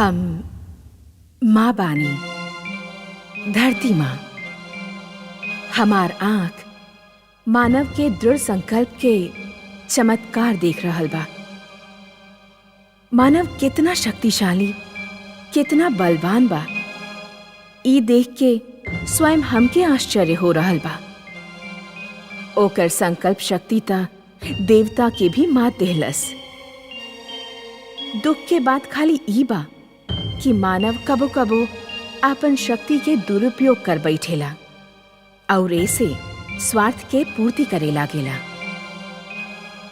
हम माँ बानी, धरती माँ। हमार आँख मानव के दृढ़ संकल्प के चमत्कार देख रहल बा। मानव कितना शक्तिशाली, कितना बलवान बा, ई देख के स्वयं हमके आश्चर्य हो रहल बा। ओकर संकल्प शक्ति ता देवता के भी मात देहलस। दुख के बात खाली ई बा कि मानव कबो कबो आपन शक्ति के दुरुपयोग कर बैठेला और ऐसे स्वार्थ के पूर्ति करे लागेला।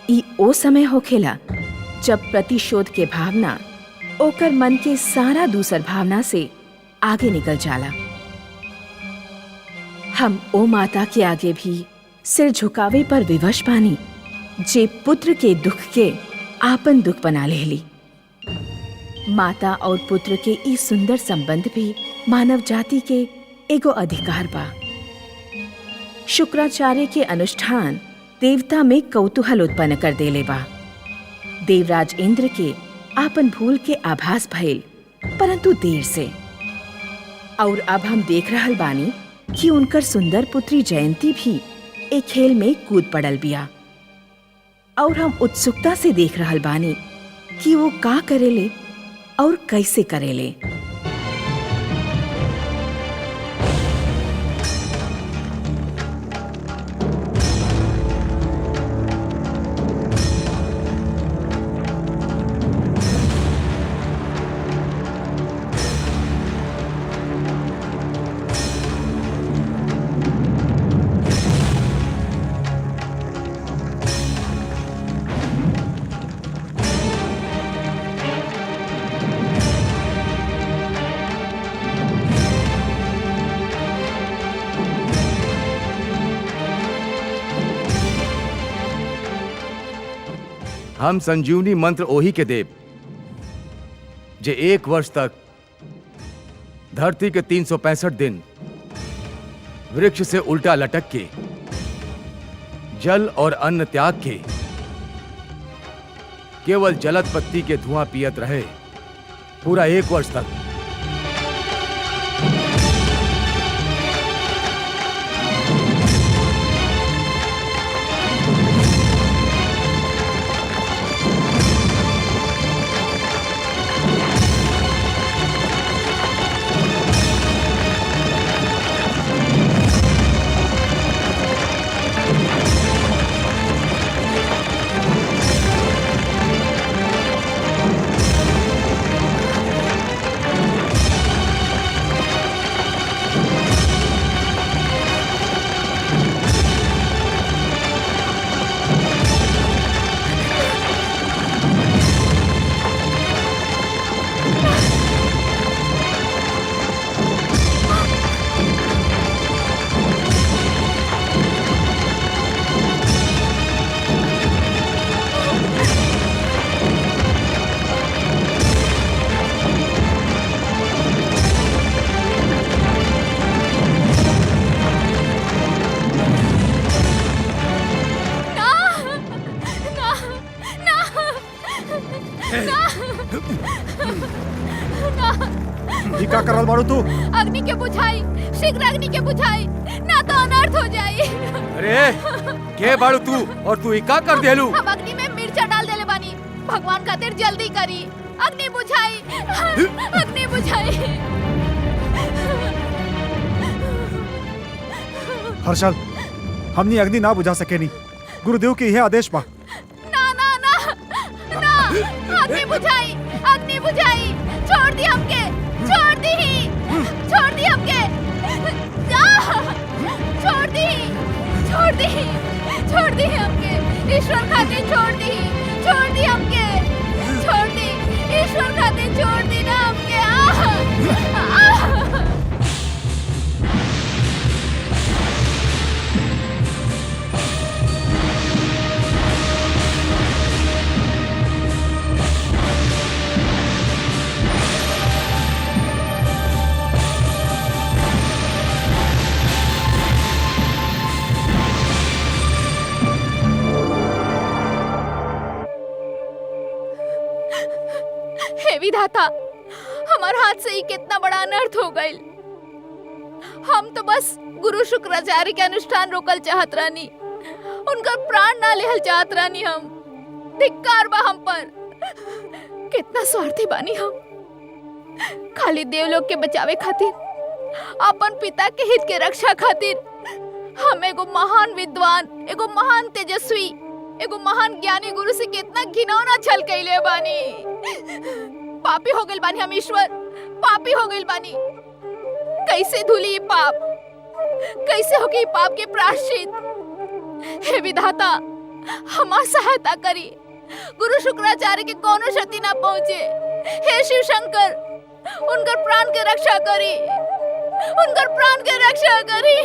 ई ओ समय होखेला जब प्रतिशोध के भावना ओकर मन के सारा दूसर भावना से आगे निकल जाला। हम ओ माता के आगे भी सिर झुकावे पर विवश बानी जे पुत्र के दुख के आपन दुख बना लेली। माता और पुत्र के ई सुंदर संबंध भी मानव जाति के एगो अधिकार बा। शुक्राचार्य के अनुष्ठान देवता में कौतूहल उत्पन्न कर देले बा। देवराज इंद्र के आपन भूल के आभास भइल, परंतु देर से। और अब हम देख रहल बानी कि उनकर सुंदर पुत्री जयंती भी एक खेल में कूद पड़ल बिया। और हम उत्सुकता से देख रहल बानी कि वो का करेले और कैसे करेले। हम संजीवनी मंत्र ओही के देव जे 1 वर्ष तक धरती के 365 दिन वृक्ष से उल्टा लटक के जल और अन्न त्याग के केवल जलद पत्ती के धुआं पियत रहे पूरा 1 वर्ष तक। का करल बाड़ू तू? अग्नि के बुझाई, शीघ्र अग्नि के बुझाई, ना तो अनर्थ हो जाई। अरे के बाड़ू तू और तू का कर देलू? हम अग्नि में मिर्चा डाल देले बानी। भगवान खातिर जल्दी करी, अग्नि बुझाई, अग्नि बुझाई। हर्षल, हमनी अग्नि ना बुझा सकेनी। गुरुदेव के यह आदेश बा। ना ना ना ना, अग्नि बुझाई, अग्नि बुझाई। छोड़ दी हमके, छोड़ दी हमके, छोड़ दी हमके। ईश्वर खातिर छोड़ दी हमके, छोड़ दी ईश्वर खातिर छोड़ दी ना हमके। हे विधाता, हमार हाथ से ही कितना बड़ा अनर्थ हो गई। हम तो बस गुरु शुक्राचार्य के अनुष्ठान रोकल चाहत रहनी, उनका प्राण ना लेहल चाहत रहनी। हम धिक्कार बा हम पर, कितना स्वार्थी बानी हम। खाली देवलोक के बचावे खातिर, अपन पिता के हित के रक्षा खातिर हम एगो महान विद्वान, एगो महान तेजस्वी, एगो महान ज्ञानी गुरु से कितना घिनौना छल कैले बानी। पापी हो गइल बानी हम ईश्वर, पापी हो गइल बानी। कैसे धुली पाप, कैसे होगी पाप के प्रायश्चित। हे विधाता, हमार सहायता करी, गुरु शुक्राचार्य के कोनो क्षति ना पहुंचे। हे शिव शंकर, उनकर प्राण के रक्षा करी, उनकर प्राण के रक्षा करी,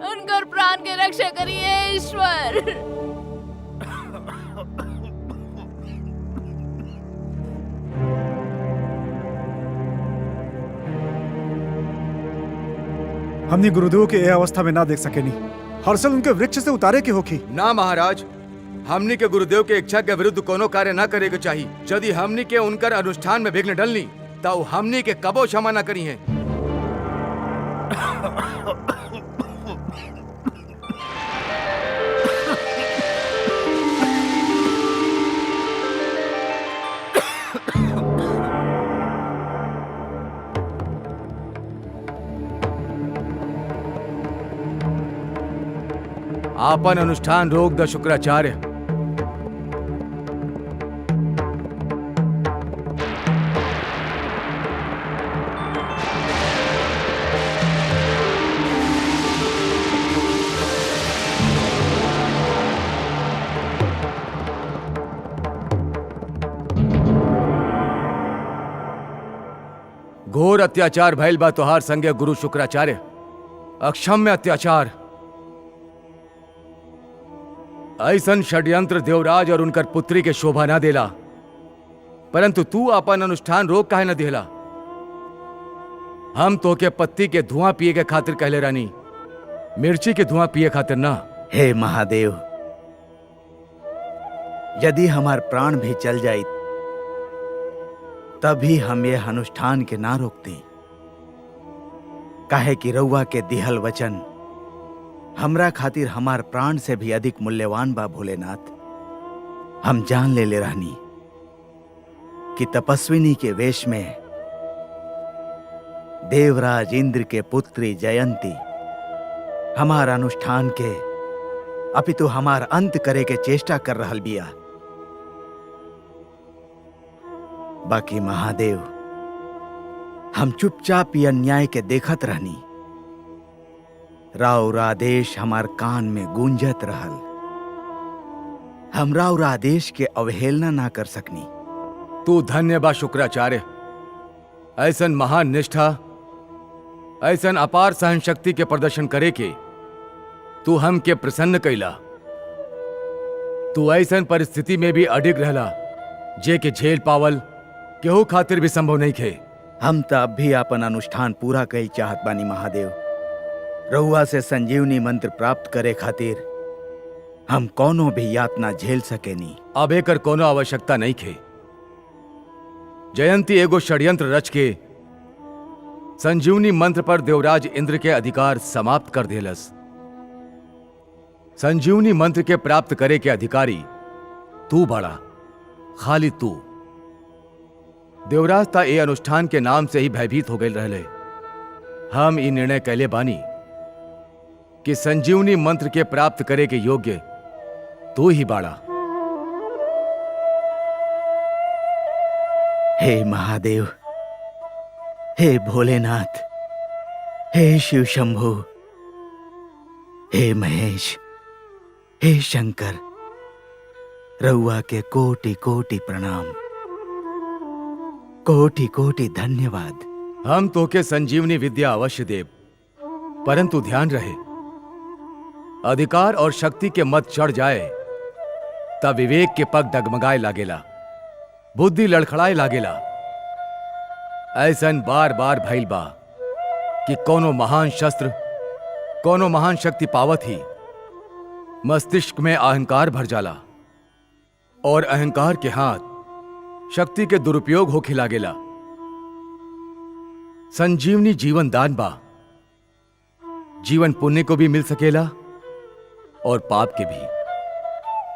उनकर प्राण के रक्षा करी हे ईश्वर। हमने गुरुदेव के ए अवस्था में ना देख सके नहीं। हर्षल उनके वृक्ष से उतारे के होखी। ना महाराज, हमनी के गुरुदेव के इच्छा के विरुद्ध कोनो कार्य न करे के चाहिए। यदि हमनी के उनकर अनुष्ठान में विघ्न डलनी तो हमनी के कबो क्षमा न करी है। आपन अनुष्ठान रोक द शुक्राचार्य। घोर अत्याचार भइल बा तोहार संगे गुरु शुक्राचार्य, अक्षम्य अत्याचार। ऐसन षड्यंत्र देवराज और उनकर पुत्री के शोभा ना देला, परंतु तू अपन अनुष्ठान रोक काहे न देला। हम तो के पत्ती के धुआं पिए के खातिर कहले रानी, मिर्ची के धुआं पिए खातिर ना। हे महादेव, यदि हमार प्राण भी चल जाए तभी हम ये अनुष्ठान के ना रोकते। काहे कि रउआ के दिहल वचन हमरा खातिर हमार प्राण से भी अधिक मूल्यवान बा भोलेनाथ। हम जान ले रहनी कि तपस्विनी के वेश में देवराज इंद्र के पुत्री जयंती हमार अनुष्ठान के अपितु हमार अंत करे के चेष्टा कर रहल बिया। बाकी महादेव, हम चुपचाप ये अन्याय के देखत रहनी। राउर आदेश हमार कान में गूंजत रहल। हम राउर आदेश के अवहेलना ना कर सकनी। तू धन्य बा शुक्राचार्य। ऐसन महान निष्ठा, ऐसन अपार सहन शक्ति के प्रदर्शन करे के तू हम के प्रसन्न कैला। तू ऐसन परिस्थिति में भी अडिग रहला जे के झेल पावल केहू खातिर भी संभव नहीं खे। हम तो अब भी अपन अनुष्ठान पूरा कई चाहत बानी महादेव। रउआ से संजीवनी मंत्र प्राप्त करे खातिर हम कोनो भी यातना झेल सकेनी। अब एकर कोनो आवश्यकता नहीं खे। जयंती एगो षड्यंत्र रच के संजीवनी मंत्र पर देवराज इंद्र के अधिकार समाप्त कर देलस। संजीवनी मंत्र के प्राप्त करे के अधिकारी तू बड़ा, खाली तू। देवराज ता ए अनुष्ठान के नाम से ही भयभीत हो गए रहले। हम ई निर्णय कैले बानी कि संजीवनी मंत्र के प्राप्त करे के योग्य तू ही बाड़ा। हे महादेव, हे भोलेनाथ, हे शिव शंभु, हे महेश, हे शंकर, रउआ के कोटि कोटि प्रणाम, कोटि कोटि धन्यवाद। हम तो के संजीवनी विद्या अवश्य देव, परंतु ध्यान रहे अधिकार और शक्ति के मत चढ़ जाए तब विवेक के पग डगमगाए लागेला, बुद्धि लड़खड़ाए लागेला। ऐसन बार बार भइल बा कि कोनो महान शस्त्र, कोनो महान शक्ति पावत ही मस्तिष्क में अहंकार भर जाला और अहंकार के हाथ शक्ति के दुरुपयोग होखे लागेला। संजीवनी जीवन दान बा। जीवन पुण्य को भी मिल सकेला और पाप के भी,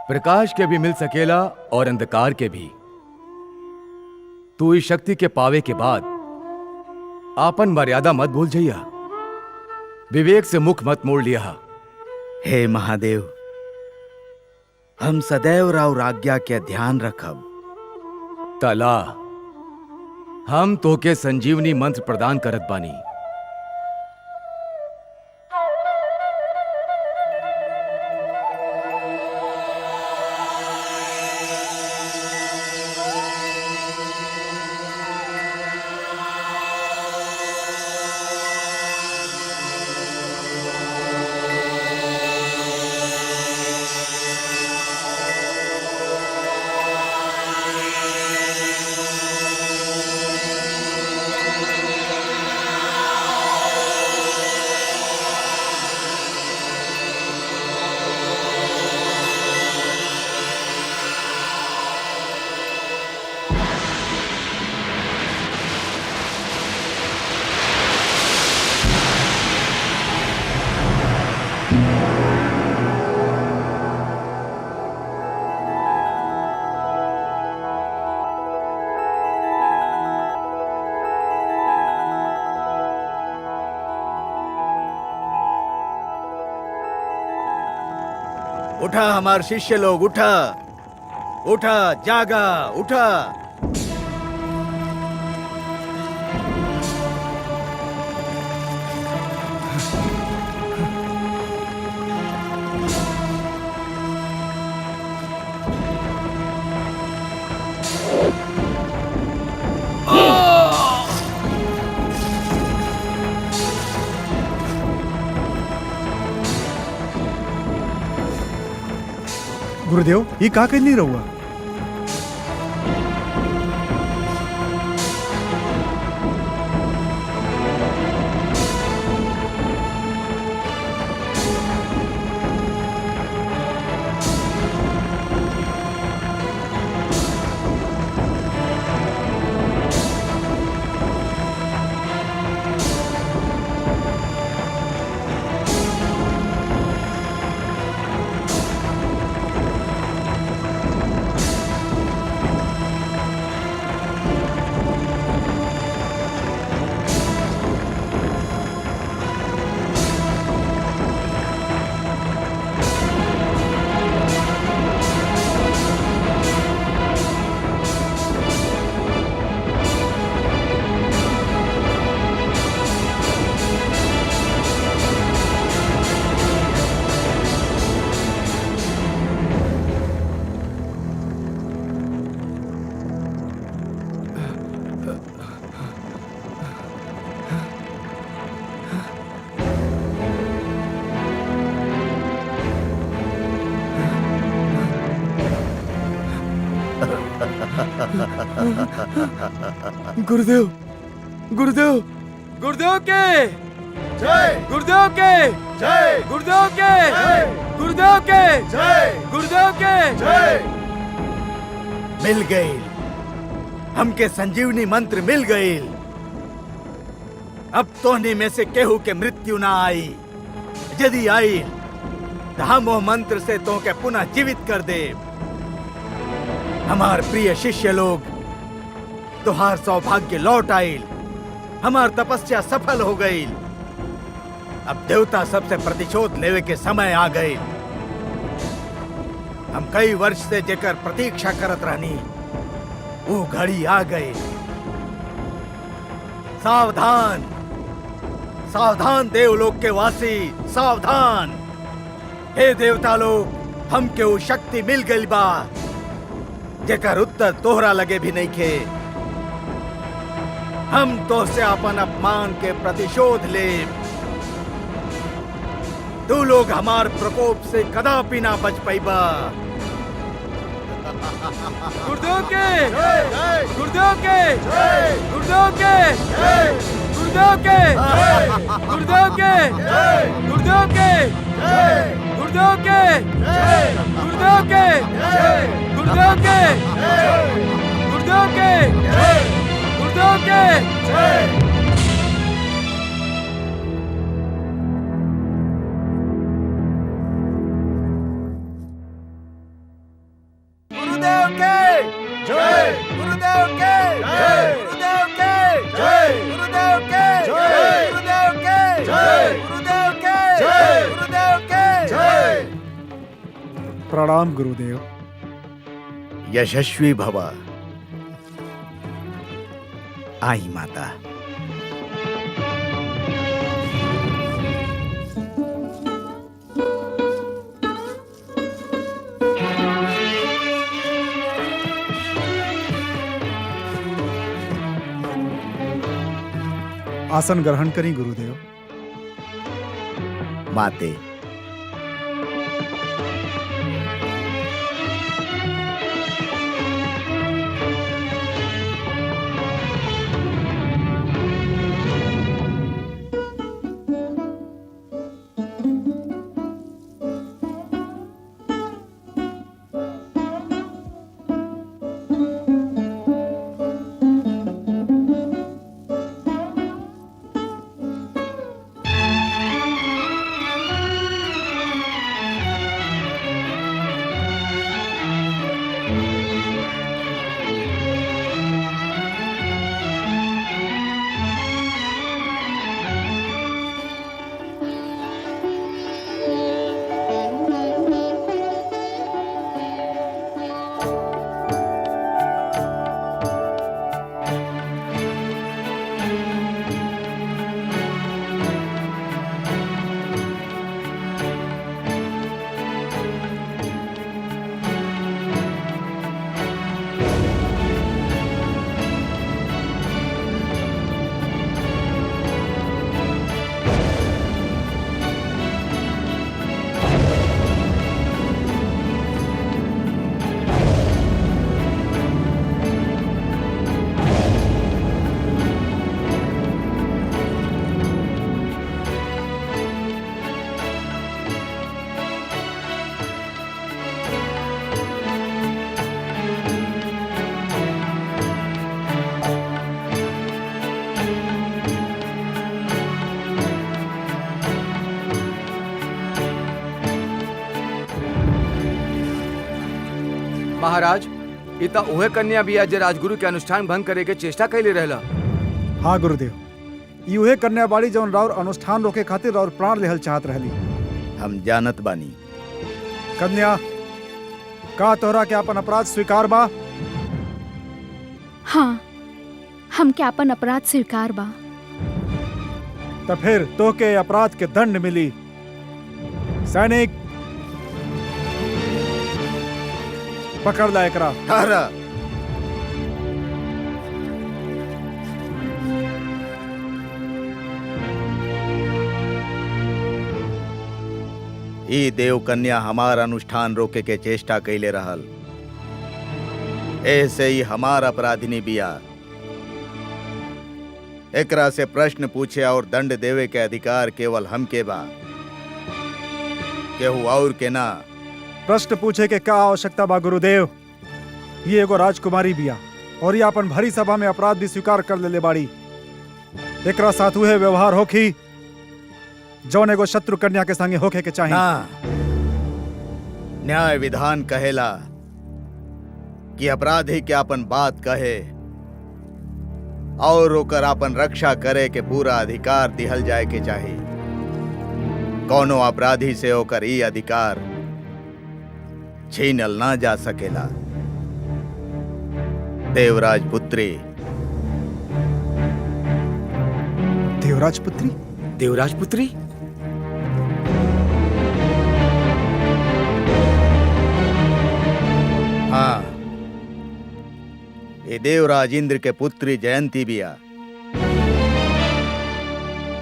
प्रकाश के भी मिल सकेला और अंधकार के भी। तू इस शक्ति के पावे के बाद आपन मर्यादा मत भूल जइया, विवेक से मुख मत मोड़ लिया। हे महादेव, हम सदैव राव आज्ञा के ध्यान रखब। तला हम तोके संजीवनी मंत्र प्रदान करत बानी। उठा हमारे शिष्य लोग, उठा उठा, जागा, उठा। गुरुदेव, ये का कर नहीं रहुआ? गुरुदेव, गुरुदेव, गुरुदेव के जय, गुरुदेव के जय, गुरुदेव के गुरुदेव के गुरुदेव के जय। मिल गई, हमके संजीवनी मंत्र मिल गई। अब तोहनी में से केहू के मृत्यु ना आई। यदि आई तो हम वो मंत्र से तो के पुनः जीवित कर दे। हमार प्रिय शिष्य लोग, तुहार सौभाग्य लौट आइल। हमार तपस्या सफल हो गई। अब देवता सबसे प्रतिशोध लेवे के समय आ गई। हम कई वर्ष से जेकर प्रतीक्षा करत रहनी, वो घड़ी आ गई। सावधान, सावधान देवलोक के वासी, सावधान। हे देवता लोग, हमके वो शक्ति मिल गई बा जेकर उत्तर तोहरा लगे भी नहीं खे। हम तो से अपन अपमान के प्रतिशोध ले। तू लोग हमार प्रकोप से कदापि ना बच पाइबा। गुरुदेव के गुरुदेव के गुरुदेव के गुरुदेव के गुरुदेव के गुरुदेव के गुरुदेव के गुरुदेव के गुरुदेव के गुरुदेव के गुरुदेव के गुरुदेव के जय, गुरुदेव के जय, गुरुदेव के जय, गुरुदेव के जय, गुरुदेव के जय, गुरुदेव के जय। प्रणाम गुरुदेव। यशस्वी भव। आई माता। आसन ग्रहण करी गुरुदेव। माते, महाराज, इता उहे कन्या बिया जे राजगुरु के अनुष्ठान भंग करे के चेष्टा कैले रहला। हाँ गुरुदेव, यूहे कन्या बाड़ी जौन राउर अनुष्ठान रोके खातिर राउर प्राण लेहल चाहत रहली। हम जानत बानी। कन्या, का तोहरा के अपन अपराध स्वीकार बा? हाँ, हमके अपन अपराध स्वीकार बा। तो फिर तोहके अपराध के दंड मिली। सैनिक, पकड़ ला एकरा। ठहरा। ई देव कन्या हमार अनुष्ठान रोके के चेष्टा कैले रहल। ऐसे ही हमार अपराधिनी बिया। एकरा से प्रश्न पूछे और दंड देवे के अधिकार केवल हमके बा, केहू और के ना। प्रश्न पूछे के का आवश्यकता बा गुरुदेव? ये एगो राजकुमारी बिया और ये अपन भरी सभा में अपराध भी स्वीकार कर लेले बाड़ी। एकरा साथ उहे व्यवहार होखी जौन एगो शत्रु कन्या के संगे होखे के चाहिए। ना, न्याय विधान कहेला कि अपराधी के अपन बात कहे और ओकर अपन रक्षा करे के पूरा अधिकार दिहल जाए के चाहिए। कोनो अपराधी से ओकर ई अधिकार छीनल ना जा सकेला। देवराज पुत्री। देवराज पुत्री? देवराज पुत्री? हाँ, ये देवराज इंद्र के पुत्री जयंती बिया।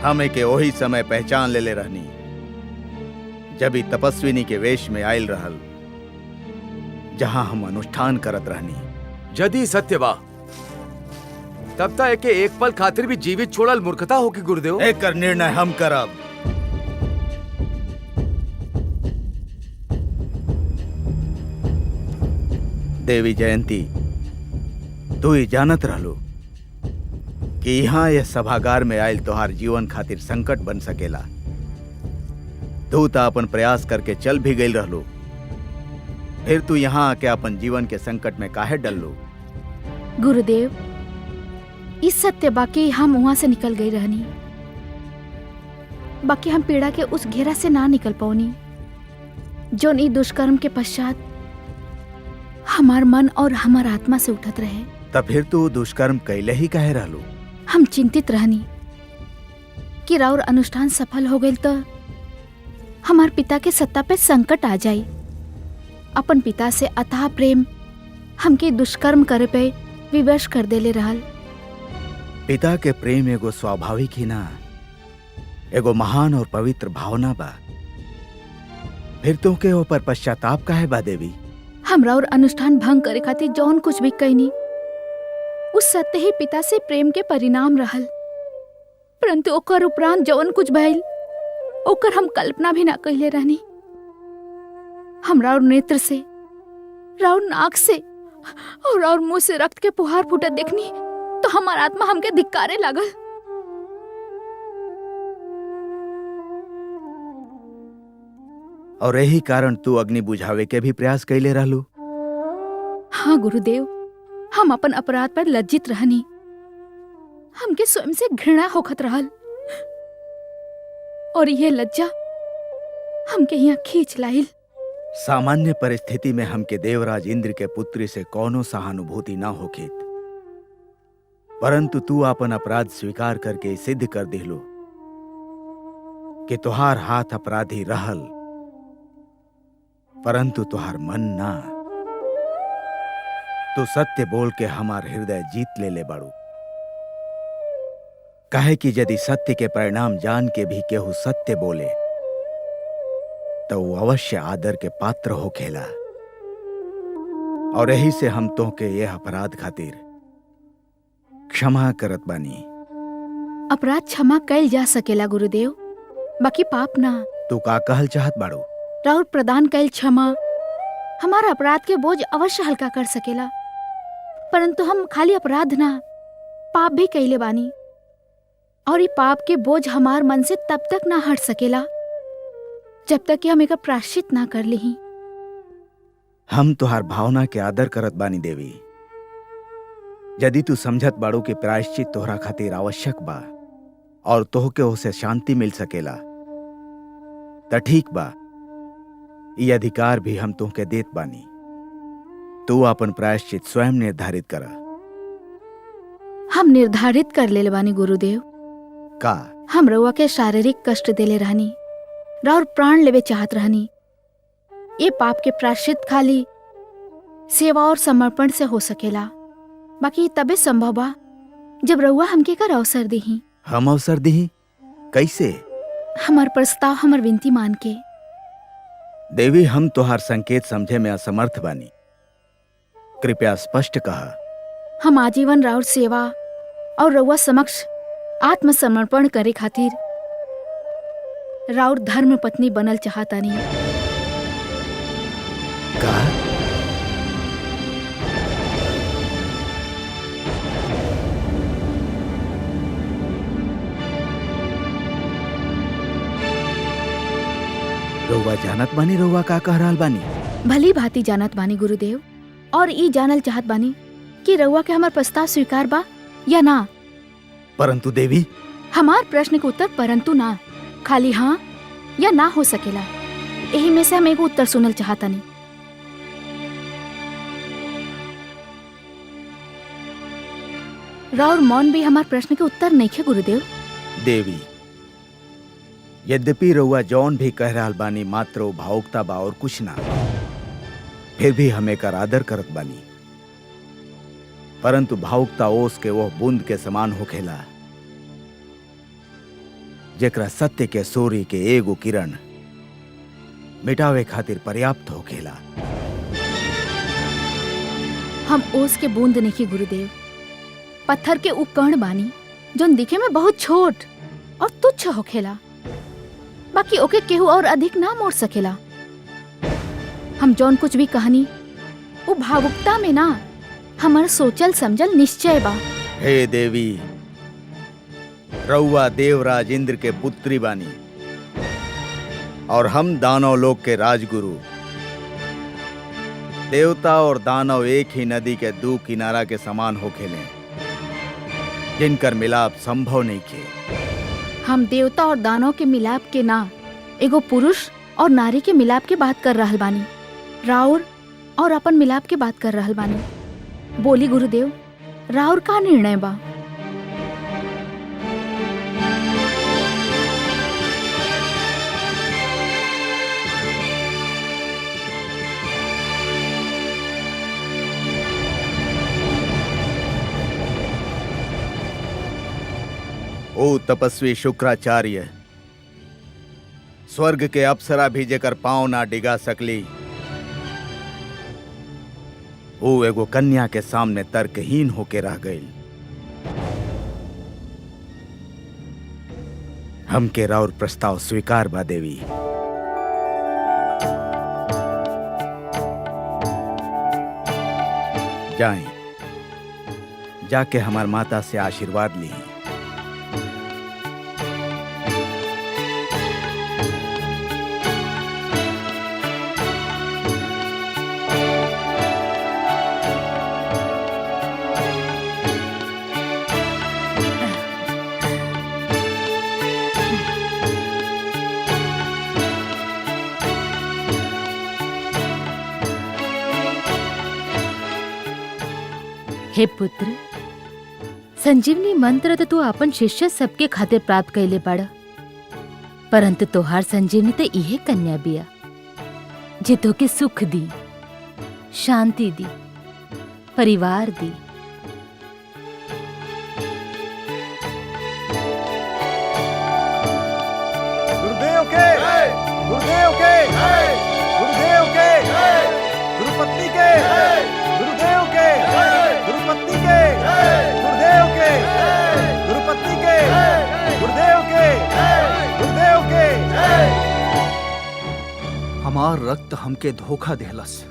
हमें के वही समय पहचान ले रहनी जब ही तपस्विनी के वेश में आयल रहल, जहां हम अनुष्ठान करत रहनी। यदि सत्य बा तब तक एके एक पल खातिर भी जीवित छोड़ल मूर्खता होगी गुरुदेव। एकर निर्णय हम करब। देवी जयंती, तू ही जानत रहलो कि यहाँ यह सभागार में आयल तोहार जीवन खातिर संकट बन सकेला। तू तो अपन प्रयास करके चल भी गई रहलो, फिर तू यहाँ आके अपन जीवन के संकट में काहे डललो? गुरुदेव, इस सत्य बाकी हम वहां से निकल गई रहनी, बाकी हम पीड़ा के उस घेरा से ना निकल पाऊनी जो ई दुष्कर्म के पश्चात हमार मन और हमार आत्मा से उठत रहे। तब फिर तू दुष्कर्म कैले ही कहे रहलू। हम चिंतित रहनी कि राउर अनुष्ठान सफल हो गई तो हमार पिता के सत्ता पे संकट आ जाई। अपन पिता से अथाह प्रेम हमके दुष्कर्म करे पे विवश कर देले रहल। पिता के प्रेम एगो स्वाभाविक ही ना, एगो महान और पवित्र भावना बा। फिर तो के ऊपर पश्चाताप काहे बा देवी? हमरा और अनुष्ठान भंग करे खातिर जौन कुछ भी कहनी उस सत्य ही पिता से प्रेम के परिणाम रहल, परंतु ओकर उपरांत जौन कुछ भइल ओकर हम कल्पना भी ना कइले रहनी। हमरा और नेत्र से, राउर नाक से और राउर मुंह से रक्त के फुहार फूटत देखनी तो हमार आत्मा हमके धिक्कारे लागल। और यही कारण तू अग्नि बुझावे के भी प्रयास कैले रहलू। हाँ गुरुदेव, हम अपन अपराध पर लज्जित रहनी। हमके स्वयं से घृणा होखत रहल और यह लज्जा हमके यहाँ खींच लाइल। सामान्य परिस्थिति में हमके देवराज इंद्र के पुत्री से कौनो सहानुभूति ना होखित, परंतु तू अपन अपराध स्वीकार करके सिद्ध कर दिलो कि तुहार हाथ अपराधी रहल, परंतु तुहार मन ना। तो सत्य बोल के हमार हृदय जीत ले बाड़ू। काहे कि यदि सत्य के परिणाम जान के भी केहू सत्य बोले तो वो अवश्य आदर के पात्र हो खेला। और यही से हम तो के यह अपराध खातिर क्षमा करत बानी। अपराध क्षमा कैल जा सकेला गुरुदेव, बाकी पाप ना। तू का कहल चाहत बाड़ू? राउर प्रदान कैल क्षमा हमारा अपराध के बोझ अवश्य हल्का कर सकेला, परंतु हम खाली अपराध ना पाप भी कैले बानी और ये पाप के बोझ हमार मन से तब तक ना हट सकेला जब तक कि हम एक प्रायश्चित ना कर ली। हम तुहार भावना के आदर करत बानी देवी। यदि तू समझत बाड़ू कि प्रायश्चित तोहरा खातिर आवश्यक बा और तोहके उसे शांति मिल सकेला त ठीक बा, ये अधिकार भी हम तुहके देत बानी। तू अपन प्रायश्चित स्वयं निर्धारित करा। हम निर्धारित कर ले बानी गुरुदेव। का? हम रउआ के शारीरिक कष्ट देले रहनी, राउर प्राण लेवे चाहत रहनी। ये पाप के प्रायश्चित खाली सेवा और समर्पण से हो सकेला, बाकी तबे संभव बा जब रउआ हमके कर अवसर देही। हम अवसर देही? कैसे? हमार प्रस्ताव, हमार विनती मान के। देवी, हम तुहार संकेत समझे में असमर्थ बानी। कृपया स्पष्ट कहा। हम आजीवन राउर सेवा और रउआ समक्ष आत्मसमर्पण करे खातिर राउर धर्म पत्नी बनल चाहतानी। का? रउआ जानत बानी रउआ का कह रहल बानी? भली भांति जानत बानी गुरुदेव, और ई जानल चाहत बानी कि रउआ के हमार प्रस्ताव स्वीकार बा या ना। परंतु देवी, हमार प्रश्न के उत्तर परंतु ना, खाली हाँ या ना हो सकेला। यही में से हम एगो उत्तर सुनल चाहतानी। राउर मौन भी हमार प्रश्न के उत्तर नहीं है गुरुदेव। देवी, यद्यपि रउआ जौन भी कह रहल बानी मात्र वो भावुकता बा और कुछ ना, फिर भी हम एकर आदर करत बानी। परंतु भावुकता ओस के वो बूंद के समान होखेला जेकरा सत्य के सूर्य के एगो किरण मिटावे खातिर पर्याप्त होखेला। हम ओस के बूंद नहीं गुरुदेव, पत्थर के उ कण बानी जोन दिखे में बहुत छोट और तुच्छ होखेला, बाकी ओके केहू और अधिक ना मोड़ सकेला। हम जौन कुछ भी कहानी वो भावुकता में ना, हमार सोचल समझल निश्चय बा। हे देवी, रउआ देवराज इंद्र के पुत्री बानी और हम दानव लोक के राजगुरु। देवता और दानव एक ही नदी के दो किनारा के समान होखेले, जिनकर मिलाप संभव नहीं खे। हम देवता और दानव के मिलाप के ना, एगो पुरुष और नारी के मिलाप के बात कर रहल बानी। राउर और अपन मिलाप के बात कर रहल बानी। बोली गुरुदेव, राउर का निर्णय बा? ओ तपस्वी शुक्राचार्य, स्वर्ग के अप्सरा भी जेकर पांव ना डिगा सकली, वो एगो कन्या के सामने तर्कहीन होके रह गई। हमके राउर प्रस्ताव स्वीकार बा देवी। जाएं, जाके हमार माता से आशीर्वाद ली। हे पुत्र, संजीवनी मंत्र तो तू अपन शिष्य सबके खातिर प्राप्त कैले बाड़, परंतु तोहार संजीवनी तो इहे कन्या बिया जे तोके सुख दी, शांति दी, परिवार दी। गुरुदेव के, गुरुदेव के, गुरुदेव के, गुरुपत्नी के, गुरुदेव के, गुरुपत्नी के, गुरुदेव के, गुरुपत्नी के, गुरुदेव के, गुरुदेव के। हमार रक्त हमके धोखा देहलस।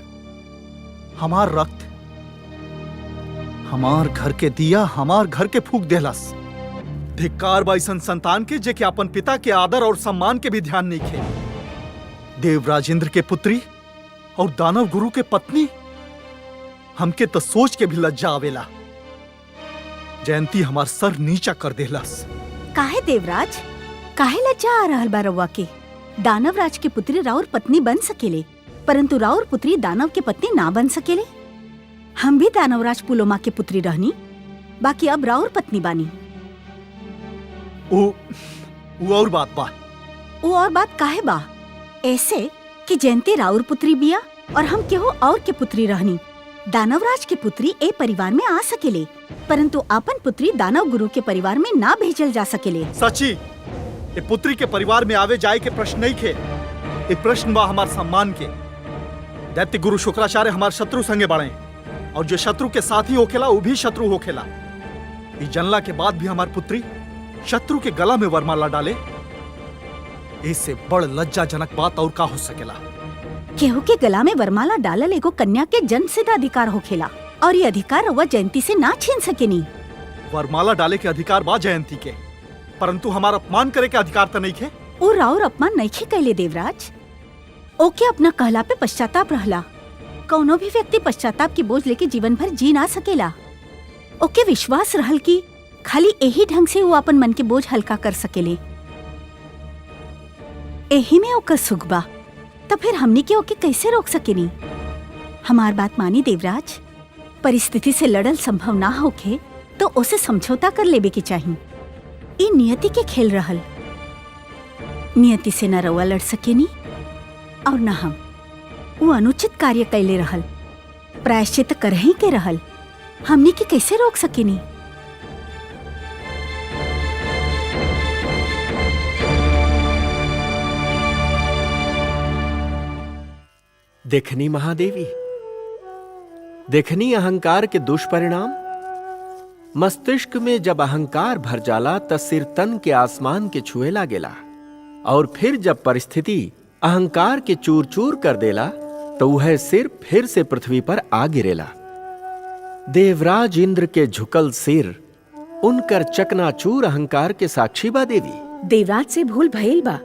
हमार रक्त हमार घर के दिया हमार घर के फूक देहलस। धिक्कार बाइसन संतान के जे के अपन पिता के आदर और सम्मान के भी ध्यान नहीं खे। देवराजेंद्र के पुत्री और दानव गुरु के पत्नी, हमके तो सोच के भी लज्जा आवेला। जयंती हमार सर नीचा कर देहलस। काहे देवराज, काहे लज्जा आ रहल बा रउआ के? दानव राज के पुत्री राउर पत्नी बन सकेले, परंतु राउर पुत्री दानव के पत्नी ना बन सकेले। हम भी दानवराज पुलोमा के पुत्री रहनी, बाकी अब राउर पत्नी बानी। वो और बात बा। वो और बात काहे बा? ऐसे कि जयंती राउर पुत्री बिया और हम केहू और के पुत्री रहनी। दानवराज के पुत्री ए परिवार में आ सकेले, परंतु अपन पुत्री दानव गुरु के परिवार में ना भेजल जा सकेले। सची, ये पुत्री के परिवार में आवे जाए के प्रश्न नहीं खे। ये प्रश्न बा हमार सम्मान के। दैत्य गुरु शुक्राचार्य हमार शत्रु संगे बढ़े, और जो शत्रु के साथी होखेला वो भी शत्रु होखेला। इस जनला के बाद भी हमार पुत्री शत्रु के गला में वरमाला डाले, इससे बड़ लज्जाजनक बात और का हो सकेला। केहू के गला में वरमाला डालल एगो कन्या के जन्मसिद्ध अधिकार होखेला, और ये अधिकार रउआ जयंती से ना छीन सकेनी। वरमाला डाले के अधिकार बा जयंती के, परंतु हमारा अपमान करे के अधिकार तो नहीं खे। ओ राउर अपमान नहीं कैले देवराज। ओके अपना कहला पे पश्चाताप रहला। कौनो भी व्यक्ति पश्चाताप की बोझ लेके जीवन भर जी ना सकेला। ओके विश्वास रहल कि खाली यही ढंग से वो अपन मन के बोझ हल्का कर सकेले। यही में ओकर सुख बा, तो फिर हमनी के ओके कैसे रोक सकेनी? हमार बात मानी देवराज, परिस्थिति से लड़ल संभव ना होके तो उसे समझौता कर लेबे के चाहिए। ई नियति के खेल रहल। नियति से न रउआ लड़ सकेनी और न हम। वो अनुचित कार्य कैले रहल, प्रायश्चित करही के रहल। हमनी के कैसे रोक सकेनी? देखनी महादेवी, देखनी अहंकार के दुष्परिणाम। मस्तिष्क में जब अहंकार भर जाला त सिर तन के आसमान के छुए लागेला, और फिर जब परिस्थिति अहंकार के चूर चूर कर देला तो वह सिर फिर से पृथ्वी पर आ गिरेला। देवराज इंद्र के झुकल सिर उनकर चकनाचूर अहंकार के साक्षी बा देवी। देवराज से भूल भइल बा,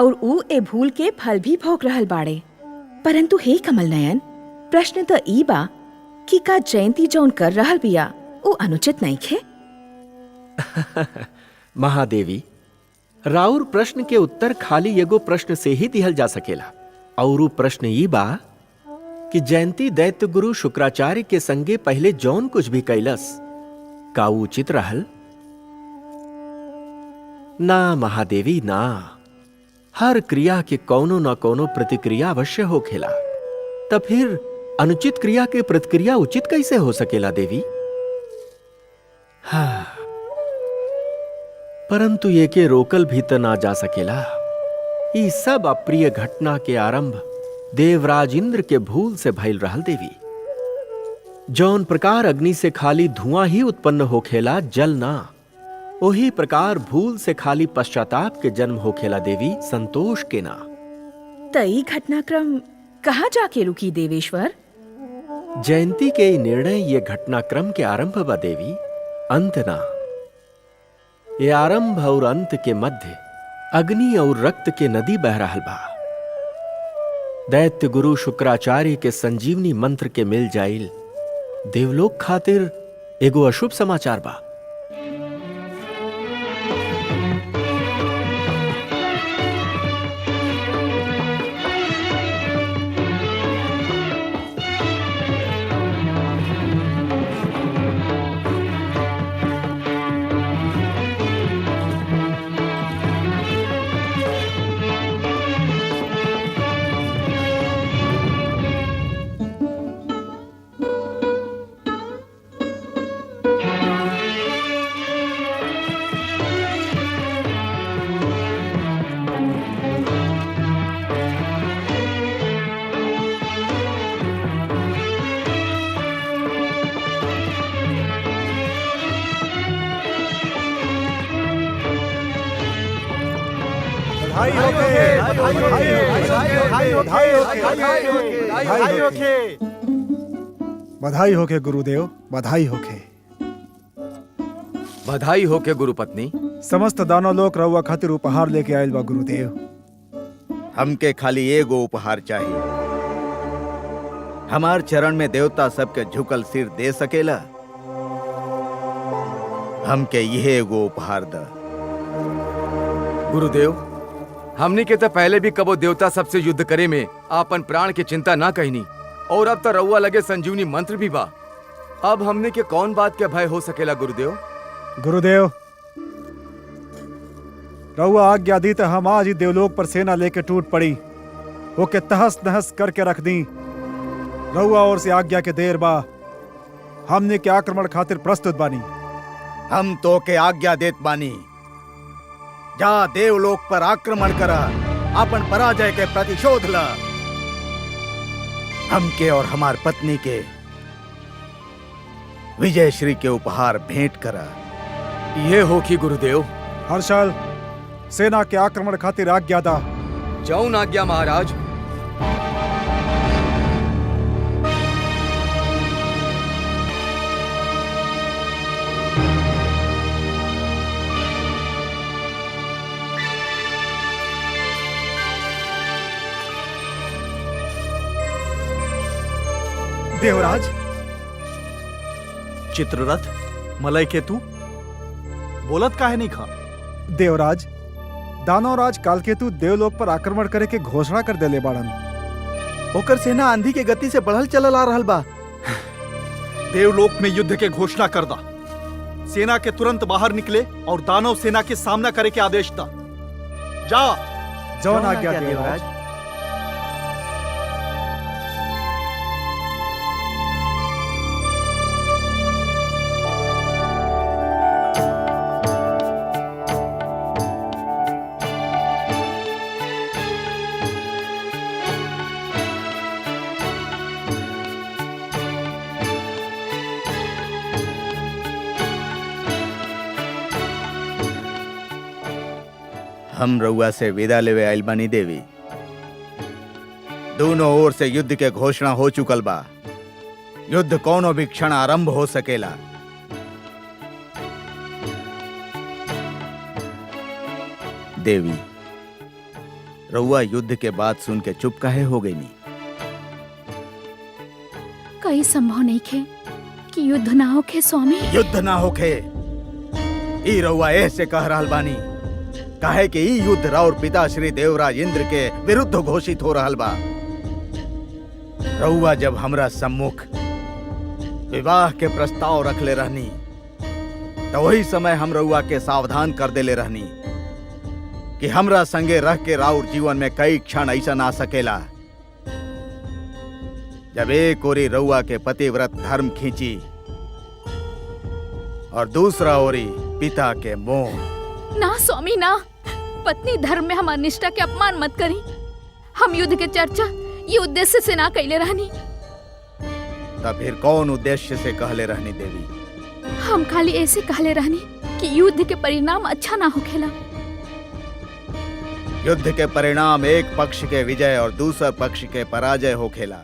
और ऊ ए भूल के फल भी भोग रहल बाड़े। परंतु हे कमल नयन, प्रश्न तो ई बा कि का जयंती जौन कर रहल बिया वो अनुचित नहीं खे? महादेवी, राउर प्रश्न के उत्तर खाली एगो प्रश्न से ही दिहल जा सकेला। और उ प्रश्न ई बा कि जयंती दैत्य गुरु शुक्राचार्य के संगे पहले जौन कुछ भी कैलस का उ उचित रहल? ना महादेवी ना, हर क्रिया के कौनो न कौनो प्रतिक्रिया अवश्य होखेला। तब फिर अनुचित क्रिया के प्रतिक्रिया उचित कैसे हो सकेला देवी? हाँ, परंतु ये के रोकल भी त ना जा सकेला। ई सब अप्रिय घटना के आरंभ देवराज इंद्र के भूल से भइल रहल देवी। जौन प्रकार अग्नि से खाली धुआं ही उत्पन्न होखेला, जल ना, वही प्रकार भूल से खाली पश्चाताप के जन्म होखेला देवी, संतोष के ना। तई घटनाक्रम कहाँ जाके रुकी देवेश्वर? जयंती के ई निर्णय ये घटनाक्रम के आरंभ बा देवी, अंत ना। ये आरंभ और अंत के मध्य अग्नि और रक्त के नदी बह रहल बा। दैत्य गुरु शुक्राचार्य के संजीवनी मंत्र के मिल जाइल देवलोक खातिर एगो अशुभ समाचार बा। बधाई होके गुरुदेव, बधाई होके। बधाई हो के गुरु पत्नी। समस्त दानव लोक रउआ खातिर उपहार लेके आयल बा गुरुदेव। हमके खाली एगो उपहार चाहिए। हमार चरण में देवता सबके झुकल सिर दे सकेला। हमके यह एगो उपहार द। गुरुदेव, हमनी के तो पहले भी कबो देवता सबसे युद्ध करे में आपन प्राण की चिंता ना कहनी, और अब तो रउआ लगे संजीवनी मंत्र भी बा। अब हमने के कौन बात के भय हो सकेला गुरुदेव? गुरुदेव, रउआ आज्ञा दी तो हम आज ही देवलोक पर सेना लेके टूट पड़ी, ओके तहस नहस करके रख दी। रउआ और से आज्ञा के देर बा, हमने के आक्रमण खातिर प्रस्तुत बानी। हम तो के आज्ञा देत बानी, जा देवलोक पर आक्रमण करा, अपन पराजय के प्रतिशोध ला। हमके और हमार पत्नी के विजय श्री के उपहार भेंट करा। ये हो कि गुरुदेव। हर्षल, सेना के आक्रमण खातिर आज्ञा दा। जौन आज्ञा महाराज। देवराज, चित्ररथ, मलय केतु, बोलत काहे नहीं खा? देवराज, दानवराज कालकेतु देवलोक पर आक्रमण करे के घोषणा कर देले बाड़न। ओकर सेना आंधी के गति से बढ़ल चलल आ रहल बा। देवलोक में युद्ध के घोषणा कर दा। सेना के तुरंत बाहर निकले और दानव सेना के सामना करे के आदेश दा। जा। जौन आज्ञा देवराज। हम रउआ से विदा लेवे आइल बानी देवी। दोनों ओर से युद्ध के घोषणा हो चुकल बा। युद्ध कौनो भी क्षण आरंभ हो सकेला। देवी, रउआ युद्ध के बाद सुन के चुप काहे हो गई नी? कई संभव नहीं खे कि युद्ध ना होखे स्वामी। युद्ध ना होखे ई रउआ ऐसे कह रहल बानी काहे कि ई युद्ध राउर पिता श्री देवराज इंद्र के विरुद्ध घोषित हो रहल बा। रउआ जब हमरा सम्मुख विवाह के प्रस्ताव रख ले रहनी तो वही समय हम रउआ के सावधान कर देले रहनी कि हमरा संगे रह के राउर जीवन में कई क्षण ऐसा आ सकेला जब एक ओरी रउआ के पतिव्रत धर्म खींची और दूसरा ओरी पिता के मोह। ना स्वामी ना, पत्नी धर्म में हमार निष्ठा के अपमान मत करी। हम युद्ध के चर्चा ये उद्देश्य से ना कैले रहनी। तब फिर कौन उद्देश्य से कहले रहनी देवी? हम खाली ऐसे कहले रहनी कि युद्ध के परिणाम अच्छा ना होखेला। युद्ध के परिणाम एक पक्ष के विजय और दूसर पक्ष के पराजय होखेला।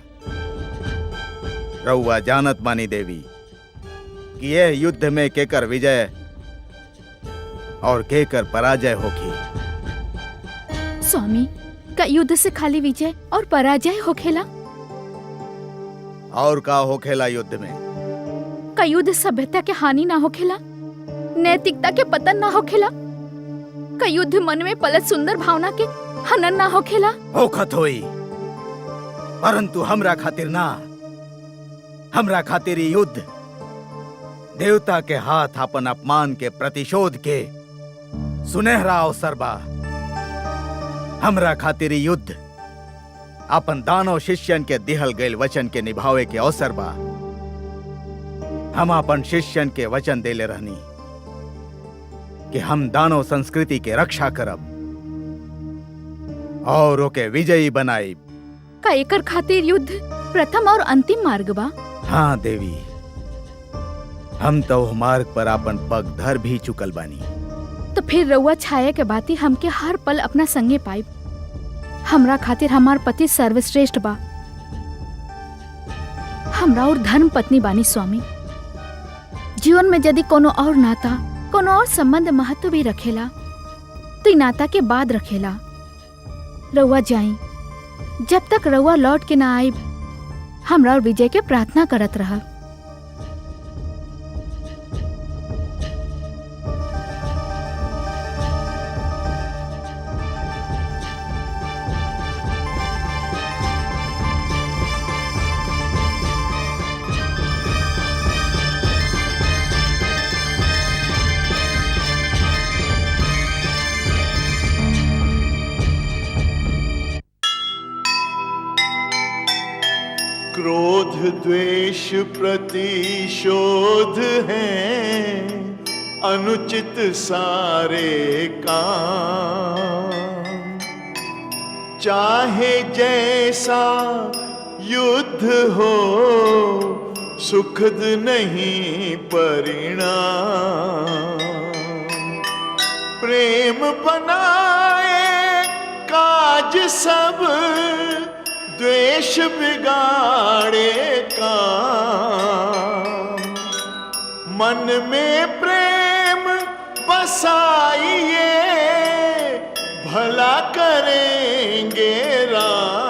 रउआ जानत मानी देवी कि यह युद्ध में केकर विजय और केकर पराजय होखी। स्वामी, का युद्ध से खाली विजय और पराजय होखेला? और का होखेला युद्ध में? का युद्ध सभ्यता के हानि ना होखेला, नैतिकता के पतन ना होखेला? का युद्ध मन में पलत सुंदर भावना के हनन ना होखेला? होखत होई, परंतु हमरा खातिर ना। हमरा खातिर ई युद्ध देवता के हाथ अपन अपमान के प्रतिशोध के सुनहरा अवसर बा। हमरा खातिर ई युद्ध अपन दानव शिष्यन के दिहल गईल वचन के निभावे के अवसर बा। हम अपन शिष्यन के वचन देले रहनी कि हम दानव संस्कृति के रक्षा करब और ओके विजयी बनाइब। का एकर खातिर युद्ध प्रथम और अंतिम मार्ग बा? हाँ देवी, हम तो मार्ग पर अपन पग धर भी चुकल बानी। तो फिर रउआ छाया के बाती हमके हर पल अपना संगे पाइब। हमरा खातिर हमार पति सर्वश्रेष्ठ बा। हमरा और धर्म पत्नी बानी स्वामी। जीवन में यदि कोनो और नाता, कोनो और संबंध महत्व भी रखेला तो ई नाता के बाद रखेला। रउआ जाई, जब तक रउआ लौट के ना आइब, हमरा और विजय के प्रार्थना करत रह। क्रोध द्वेष प्रतिशोध हैं अनुचित सारे काम। चाहे जैसा युद्ध हो सुखद नहीं परिणाम। प्रेम बनाए काज सब द्वेष बिगाड़े काम। मन में प्रेम बसाइए भला करेंगे राम।